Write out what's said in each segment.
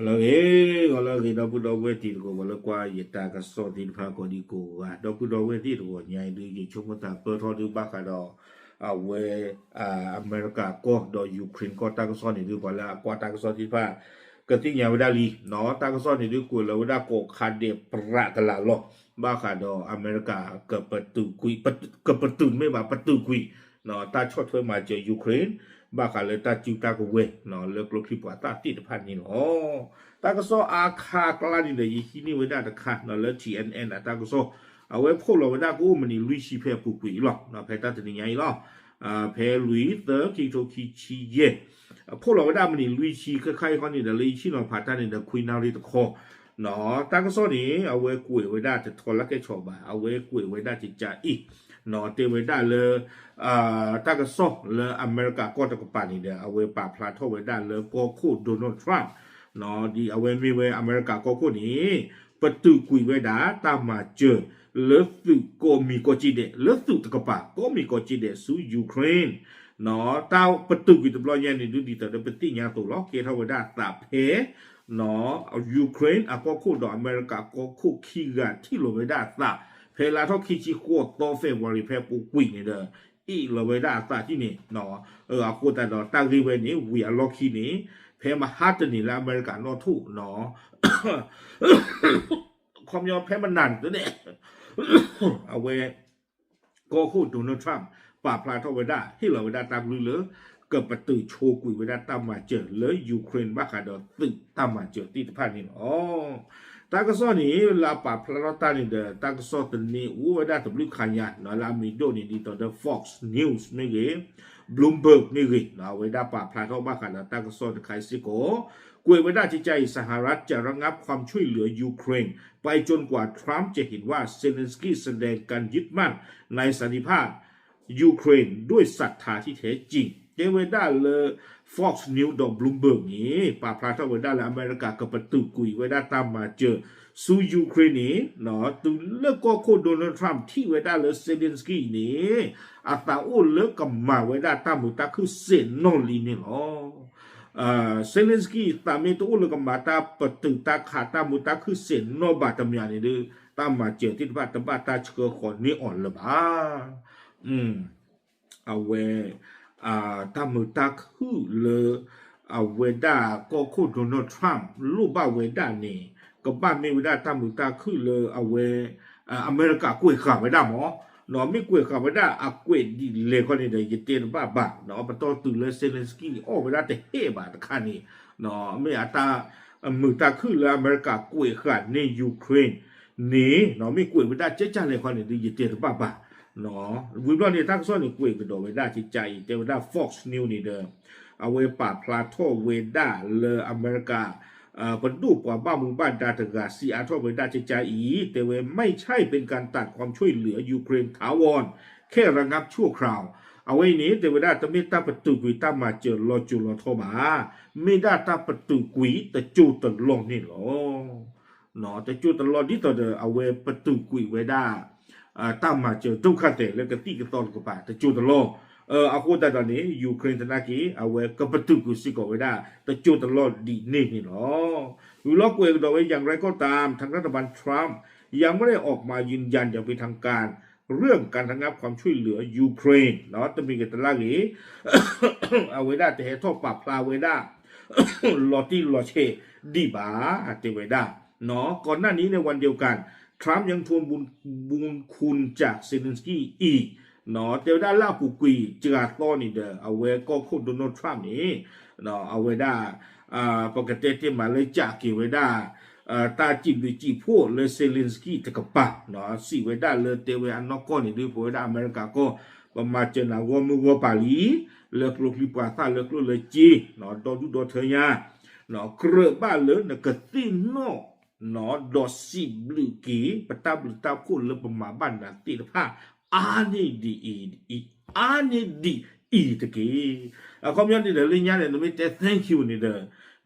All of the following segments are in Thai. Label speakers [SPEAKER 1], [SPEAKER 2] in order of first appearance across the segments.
[SPEAKER 1] wala ge da bu do we ti ko wala kwa ye ta ka so ti pha ko di ko wa do bu do we ti ko nyai du ji chu mo ta per tho du ba ka do we America ko do Ukraine ko ta ka so ni du ko la kwa ta ka so ti pha ka ti nya da li no ta ka so ni du ko la da ko kha de pra ta la lo ba ka do America ka pa tu kui ka pa tu me ba pa tu kui no ta chot thwe ma je Ukraine ba ka le ta chu ta ko we no le klo ki pa ta ti de pha ni no taก็ซออาคากลาดิเลยที่นี่เวลาตะคาเนาะแล้ว TNN อ่ะตาก็ซอเอาไว้พวกเราเวลากูมันนี่ลุยชีเพปุกุยหรอกเนาะเพตาจะนี่ไงหรอเพลุยเตอคิโตคิชีเยพวกเราเวลามันนี่ลุยชีคล้ายๆคนนี่เดลุยชีเนาะพาตานี่เดคุยนาริตะคอเนาะตาก็ซอนี่เอาไว้กุยเวลาจะทอละแกชอบเอาไว้กุยเวลาจะจ่าอีเนาะเตเวลาเลยตาก็ซอเลยอเมริกาก็ตะกปานี่เดเอาไว้ปราบพลาดเท่าเวลาเลยก็คู่โดนัลด์ทรัมป์เนาะดีเอาไว้มีไว้อเมริกาก็คนนี้ประตูกุยไว้ด่าตามมาเจอเลือสุก็มีก็จีเดเลือสุตะกปาก็มีก็จีเดสู่ยูเครนเนาะตาประตูกุยตบลอยนี่ดูดีแต่เดปฏิญาตัวล็อกเกทาวดาตาเพเนาะยูเครนอะก็คู่ดออเมริกาก็คู่ขี้กะที่โลเวดาตาเพลาทอคิชิโคโตเฟวอริเพปูกุยนี่เด้ออีโลเวดาตาที่นี่เนาะอะกูแต่ดอตาริเวนี่วีอะล็อกคีนี่เพมาฮัตนี่ละอเมริกันนอทุเนาะความยอมแพ้มันนั่นตัวเนี่ยเอาไว้ก็คู่โดนัลด์ทรัมป์ปราบพลาดเท่าไว้ได้ที่เราไว้ได้ตามลือเลยเกิดประตูโชกุยไว้ได้ตามมาเจอเลยยูเครนบ้าขาดตึกตามมาเจอที่ผ่านนี่อ๋อตากซ้อนี่ลาปราบพลาดตานี่เด้อตากซ้อตัวนี้อู้ไว้ได้ตัวลึกขยันเนาะลามีโดนี่ดีต่อ The Fox News นี่เองบลูมเบิร์กนี่ริเอาไว้ได้ปราบพลาดเข้าบ้าขนาดตั้งกษัตริย์ไคซิโกกวยไว้ได้ใจสหรัฐจะระงับความช่วยเหลือยูเครนไปจนกว่าทรัมป์จะเห็นว่าเซเลนสกี้แสดงการยึดมั่นในสันติภาพยูเครนด้วยศรัทธาที่แท้จริงเจเวด้าเลย Fox News ดอกบลูมเบิร์กนี้ปราบพลาดเข้าไว้ได้และอเมริกากับประตูกุยไว้ได้ตามมาเจอสู่ยูเครนนี้เนาะตัวเลือกก็โคโดนัลด์ทรัมป์ที่ไว้ได้เลยเซเลนสกี้นี้อาตาโอเลือกกับมาไว้ได้ตามมุตาคือเซนนอลีนี่หรอเซเลนสกี้ตามเมตัวโอเลือกกับมาตาปตึงตาขาตามมุตาคือเซนนอบาตามยานี่ดื้อตามมาเจอที่บ้านตาตาเชื่อคนนี้อ่อนละบ้าเอาไว้ตามมุตาคือเลยเอาไว้ได้ก็โคโดนัลด์ทรัมป์รูปบ้าไว้ได้นี่ก็บ้านไม่ได้ตามมุตาคือเลยเอาไว้อเมริกากล้วยขาไว้ได้หมอเนาะไม่กล้วยขาไว้ได้อะกล้วยดีเลยคนนี้เดี๋ยวจะเตือนบ้าเนาะมันต้องตื่นเลยเซเลนสกี้โอ้ไว้ได้แต่เฮ่บาตะคันนี่เนาะไม่อาตามุตาคือเลยอเมริกากล้วยขาในยูเครนนี่เนาะไม่กล้วยไว้ได้เจ๊เลยคนนี้เดี๋ยวจะเตือนบ้าเนาะวิบลอนี่ทั้งส่วนนี่กล้วยกระโดดไว้ได้ใจเจ้าได้ Fox News นี่เด้อเอาไว้ปราบพลาโตเวด้าเลยอเมริกาประดูกว่าบ้านมึงบ้านดาตกาซีอาทอไปได้ใจอีแต่เวไม่ใช่เป็นการตัดความช่วยเหลือยูเครนถาวรแค่ระงับชั่วคราวเอาไว้นี้แต่เวลาตะเมตาประตูกุยตามาเจอรอจูรอทบาไม่ได้ตาประตูกุยแต่จูตลงนี่หรอเนาะแต่จูตลอดที่ต่อเดเอาไว้ประตูกุยไว้ได้ตามมาเจอตุ้งคาเตแล้วก็ตีกันตอนกับป่าแต่จูตลอดอากูแต่ตอนนี้ยูเครนตะนักกี้เอาไว้กับประตูกุสิกเอาไว้ได้แต่จูตลอดดีนี่หรอวิล็อกเวกเอาไว้อย่างไรก็ตามทางรัฐบาลทรัมป์ยังไม่ได้ออกมายืนยันอย่างเป็นทางการเรื่องการระงับความช่วยเหลือยูเครนเนาะจะมีกันตะลักนี้ เอาไว้ได้แต่ให้ทอดปรับพลาไว้ได้ลอตี้ลอเชดีบาเตไว้ได้เนาะก่อนหน้านี้ในวันเดียวกันทรัมป์ยังทวงบุญคุณจากเซเลนสกี้อีกเนาะเดี๋ยวได้ล่าปุกุยเจอต้นนี่เด้อเอาไว้ก็โคโดนัลด์ทรัมป์นี่เนาะเอาไว้ได้ปกติที่มาเลยจากกี่ไว้ได้ตาจิบหรือจีพวกเลยเซเลนสกี้ตะกับปะเนาะสิไว้ได้เลยเตเวอันนอกก้อนนี่ด้วยพวกได้อเมริกาก็ประมาณเจนาวมือวัวปาลีเลิกลูกลิปาซาเลิกลูกเลยจีเนาะดอดูดอเทียเนาะเครือบ้านเลยนะกตินโนเนาะดอสิบลูกีปะตาบลูตาคู่เลยประมาณบ้านนาตีละผ้าอันนี้ดีอันนี้ดีตะกี้คอมยันนี่เดี๋ยวเรื่องนี้เนี่ยไม่แต่ thank you นี่เด้อ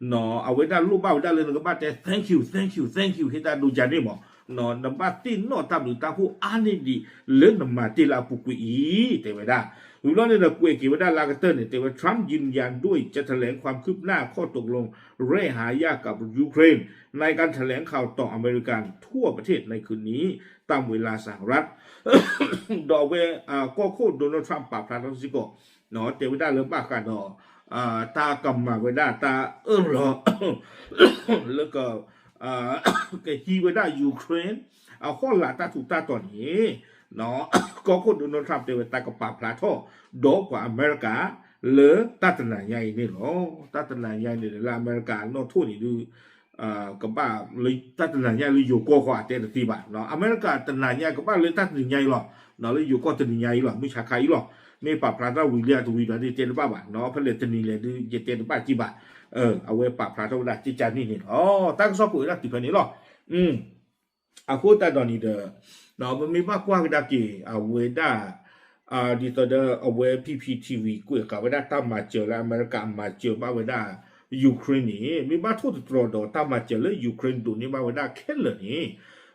[SPEAKER 1] เนาะเอาไว้ได้รูปบ้าไว้ได้เลยก็บ้าแต่ thank you ให้ได้ดูจานนี่หมอ นอนนบัตตินอตามดูตาผู้อันนี้ดีเรื่องนมาติลาปุกุอีเตวดาอุลอนเนี่ยกุยกิวดาลากเตอร์เนี่ยเตวทรัมป์ยืนยันด้วยจะแถลงความคืบหน้าข้อตกลงเร่หายากับยูเครนในการแถลงข่าวต่ออเมริกันทั่วประเทศในคืนนี้ตามเวลาสหรัฐดอกเวก็โคโดนัลด์ทรัมป์ปราบพระทักษิณเนาะเตวดาเริ่มปากกันเนาะตากำมาเวดาตารอแล้วก็ก็ฮีเวดายูเครนเอาข้อหลักตาถูกตาตอนนี้เนาะก็คนโดนัลด์ทรัมป์เตวตากับปราบพระท่อดอกกว่าอเมริกาหรือตัดหนาใหญ่นี่เนาะตัดหนาใหญ่นี่ละอเมริกาเนาะทั่วนี่ดูกับบ้าเลยตัดหนาใหญ่เลยอยู่ก็กว่าเตตีบะเนาะอเมริกาตัดหนาใหญ่กับบ้าเลยตัดหนาใหญ่หรอเนาะเลยอยู่ก็ตัดหนาใหญ่หรอไม่ใช่ใครหรอกไม่ปรับพระท่าวิเลียตัววิลาที่เตบ้าบะเนาะเพราะเลยตัดหนาใหญ่ดูเจเตบ้าจีบะเอาไว้ปรับพระท่าวิลาที่จานี่นี่อ๋อตั้งสอบปุ๋ยละติดพันนี้หรออาคูตาดอนี่เด้อเนาะมันมีมากกว่าก็ได้กี่เอาไว้ได้ดีต่อเด้อเอาไว้ PPTV กูอยากเอาไว้ได้ตามมาเจอแล้วอเมริกามาเจอมาไว้ได้ยูเครนนี่มีมาทุกตัวดอตามมาเจอเลยยูเครนดูนี่มาไว้ได้แค่เลยนี่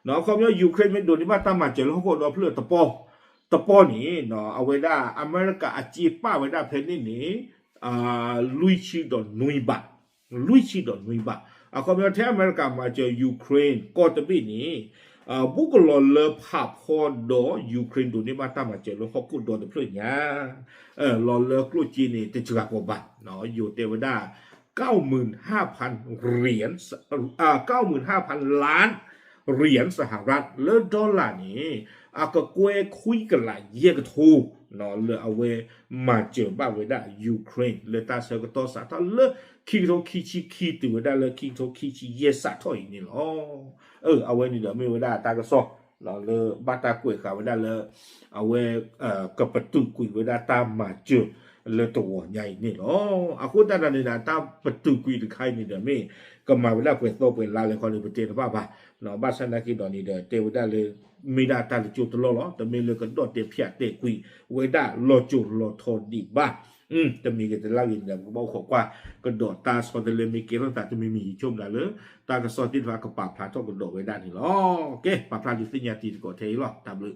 [SPEAKER 1] เนาะเขาเนี่ยยูเครนไม่ดูนี่มาตามมาเจอแล้วเขาก็รอเพื่อตะปอนี่เนาะเอาไว้ได้อเมริกาอาจีป้าไว้ได้เพนนี่ลุยชิดอนนุยบะเขาเนี่ยที่อเมริกามาเจอยูเครนก็จะเป็นนี่บุกหลอนเลภาพพอดอยูเครนดูนี่มาตามมาเจอแล้วเขากูดอเพื่อนเนี่ยหลอนเลกลูจีนี่ติดจุกกบัตเนาะอยู่เทวดา95,000 เหรียญ95,000 ล้านเหรียญสหรัฐเลดอลลาร์นี่ก็กวยคุยกันหลายเยอะก็ถูกเนาะเลยเอาไว้มาเจอบ้าไว้ได้ยูเครนเลยตาเสกตัวสาธารณะคิโตคิชิคิตัวได้เลยคิโตคิชิเยสาทอยนี่หรอเอาไว้นี่เดี๋ยวไม่ไว้ได้ตาก็ซอกเราเลยบ้าตากวยขาไว้ได้เลยเอาไว้กับประตูกุยไว้ได้ตามมาเจอเลยตัวใหญ่นี่หรอคุณตาเนี่ยนะตามประตูกุยหรือใครนี่เดี๋ยวไม่ก็มาเวลาเปิดโตเปิดลาเลยคนเลยไปเจอบ้าเนาะบ้านฉันนักกินตอนนี้เดี๋ยวเทวดาเลยมีดาตาจุดตลอดแต่ไม่เลยก็ดอดเตียเพียเตะกุยไว้ได้รอจุดรอทอดีบ้าจะมีกันจะเล่าอย่างเดียวก็บอกขอกว่าก็ดอดตาสอนแต่เลยมีเกล้ตาจะไม่มีชมได้เลยตากระสอนติดว่ากระปาพลาต้องกระโดดไว้ได้นี่หรอโอเคปาพลาอยู่ที่ยาตีก็เทหรอตามเลย